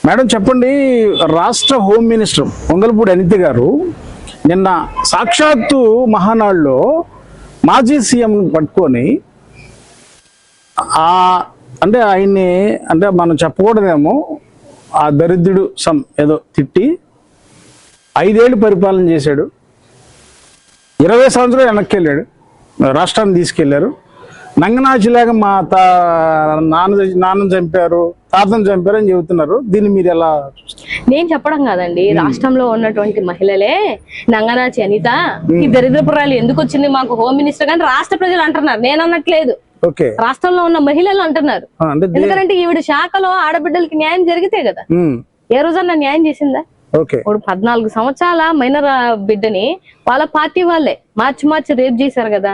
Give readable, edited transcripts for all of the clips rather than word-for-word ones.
Madam చెప్పండి, రాష్ట్ర home minister పొంగల్పూడి Anitha గారు నిన్న సాక్షాత్తు మహానాడులో మాజీ సీఎం పట్టుకొని అంటే ఆయన్ని అంటే మనం చెప్పకూడదేమో ఆ దరిద్రుడు ఏదో తిట్టి 5 ఏళ్ళు పరిపాలన చేశాడు, 20 సంవత్సరాలు వెనక్కి వెళ్ళాడు, రాష్ట్రాన్ని తీసుకెళ్లారు. నంగనాచిలాగా మా నాన్న చంపారు, తాతను చంపారు అని చెబుతున్నారు. దీన్ని మీరు ఎలా? నేను చెప్పడం కాదండి, రాష్ట్రంలో ఉన్నటువంటి మహిళలే నంగనాచి అనిత ఈ దరిద్రపురాలు ఎందుకు వచ్చింది మాకు హోమ్ మినిస్టర్ కానీ రాష్ట్ర ప్రజలు అంటున్నారు, నేను అన్నట్లేదు. రాష్ట్రంలో ఉన్న మహిళలు అంటున్నారు. ఎందుకంటే ఈవిడ శాఖలో ఆడబిడ్డలకి న్యాయం జరిగితే కదా. ఏ రోజన్నా న్యాయం చేసిందా? ఇప్పుడు 14 సంవత్సరాల మైనర్ బిడ్డని వాళ్ళ పార్టీ వాళ్ళే మార్చి రేప్ చేశారు కదా.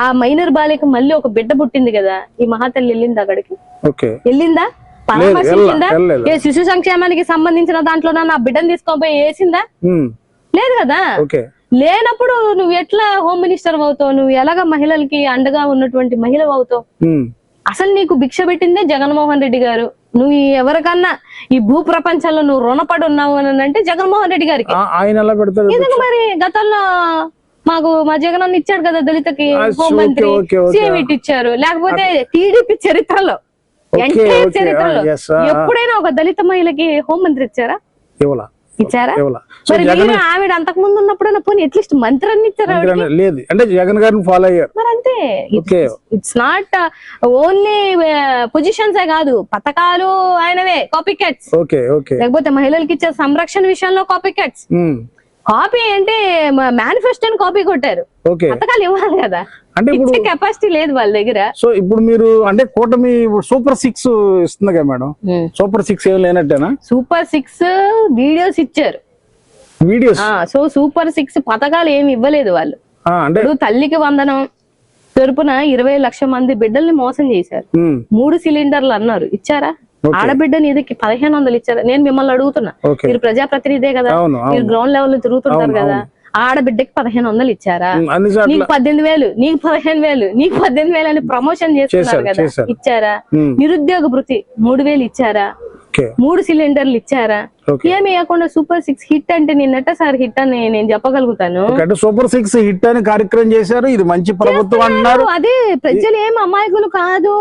ఆ మైనర్ బాలిక మళ్ళీ ఒక బిడ్డ పుట్టింది కదా. ఈ మహాతల్లి వెళ్ళిందా అక్కడికి? వెళ్ళిందా? పరామర్శించిందా? ఏ శిశు సంక్షేమానికి సంబంధించిన దాంట్లో నా బిడ్డను తీసుకొని పోయి వేసిందా? లేదు కదా. లేనప్పుడు నువ్వు ఎట్లా హోమ్ మినిస్టర్ అవుతావు? నువ్వు ఎలాగా మహిళలకి అండగా ఉన్నటువంటి మహిళ అవుతావు? అసలు నీకు భిక్ష పెట్టిందే జగన్మోహన్ రెడ్డి గారు. నువ్వు ఎవరికన్నా ఈ భూ ప్రపంచంలో నువ్వు రుణపడి ఉన్నావు అని అంటే జగన్మోహన్ రెడ్డి గారికి. ఎందుకు మరి గతంలో మా జగన్ అన్న ఇచ్చాడు కదా దళితకి హోంమంత్రి, సీఎం ఇచ్చారు. లేకపోతే టీడీపీ చరిత్రలో చరిత్రలో ఎప్పుడైనా ఒక దళిత మహిళకి హోంమంత్రి ఇచ్చారా? ఇచ్చారా? ఆవిడ అంతకు ముందు ఉన్నప్పుడు పోనీ అట్లీస్ట్ మంత్రి అని ఇచ్చారా? లేదు, అంటే జగన్ గారిని ఫాలో అయ్యారు. మరి అంతే. ఇట్స్ నాట్ ఓన్లీ పొజిషన్స్ కాదు, పథకాలు ఆయనవే కాపీ కట్స్. లేకపోతే మహిళలకి ఇచ్చే సంరక్షణ విషయంలో కాపీ కట్స్. కాపీ అంటే మేనిఫెస్టోని కాపీ కొట్టారు, పథకాలు ఇవ్వాలి కదా. అంటే ఇచ్చే కెపాసిటీ లేదు వాళ్ళ దగ్గర. సో ఇప్పుడు మీరు అంటే కూటమి సూపర్ 6 ఇస్తుంది కదా మేడం, సూపర్ 6 ఏం లేనట్టేనా? సూపర్ 6 వీడియోస్ ఇచ్చారు. సో సూపర్ 6 పథకాలు ఏమి ఇవ్వలేదు వాళ్ళు. అంటే తల్లికి వందనం తరపున 20 లక్షల మంది బిడ్డల్ని మోసం చేశారు. 3 సిలిండర్లు అన్నారు, ఇచ్చారా? ఆడబిడ్డని ఇదికి 1500 ఇచ్చారా? నేను మిమ్మల్ని అడుగుతున్నా, మీరు ప్రజాప్రతినిధే కదా, మీరు గ్రౌండ్ లెవెల్ లో తిరుగుతుంటారు కదా. ఆడబిడ్డకి 1500 ఇచ్చారా? నీకు 18,000, నీకు 15,000, నీకు 18,000 అని ప్రమోషన్ చేస్తున్నారు కదా, ఇచ్చారా? నిరుద్యోగ భృతి 3,000 ఇచ్చారా? 3 సిలిండర్లు ఇచ్చారా? ఏమి ఇవ్వకుండా సూపర్ 6 హిట్ అంటే నిన్నట సార్ హిట్ అని నేను చెప్పగలుగుతాను. సూపర్ 6 హిట్ అని కార్యక్రమం చేశారు, ఇది మంచి ప్రభుత్వం అంటున్నారు. అదే, ప్రజలు ఏం అమాయకులు కాదు.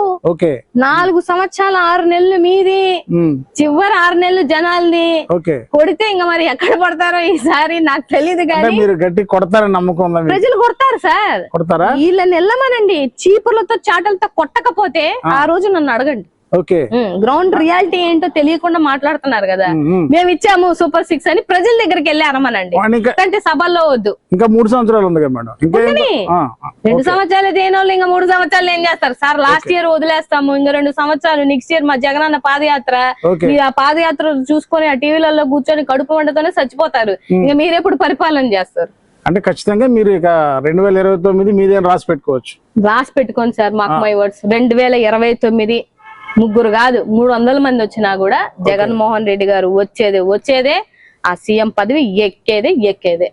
4 సంవత్సరాల 6 నెలలు మీది, చివరి 6 నెలలు జనాల్ని కొడితే ఇంకా మరి ఎక్కడ పడతారో ఈసారి నాకు తెలియదు. కానీ మీరు గట్టి కొడతారని నమ్మకం ఉందా? ప్రజలు కొడతారు సార్. వీళ్ళని వెళ్ళమనండి, చీపుర్లతో చాటలతో కొట్టకపోతే ఆ రోజు నన్ను అడగండి. గ్రౌండ్ రియాలిటీ ఏంటో తెలియకుండా మాట్లాడుతున్నారు కదా. మేము ఇచ్చాము సూపర్ 6 అని ప్రజల దగ్గరికి వెళ్ళి అనమనండి, అంటే సభల్లో వద్దు. ఇంకా 3 సంవత్సరాలు ఉంది కదా మేడం. 2 సంవత్సరాలు దేని వాళ్ళు ఇంకా 3 సంవత్సరాలు ఏం చేస్తారు సార్? లాస్ట్ ఇయర్ వదిలేస్తాము, ఇంకా 2 సంవత్సరాలు నెక్స్ట్ ఇయర్ మా జగనన్న పాదయాత్ర. ఆ పాదయాత్ర చూసుకొని ఆ టీవీలలో కూర్చొని కడుపు వంటతోనే చచ్చిపోతారు. ఇంకా మీరెప్పుడు పరిపాలన చేస్తారు? అంటే ఖచ్చితంగా మీరు ఇక 2029 మీదే రాసి పెట్టుకోవచ్చు. రాసి పెట్టుకోండి సార్, మాకు మై వర్డ్స్. 2029 3 కాదు 300 మంది వచ్చినా కూడా జగన్మోహన్ రెడ్డి గారు వచ్చేదే, ఆ సీఎం పదవి ఎక్కేదే.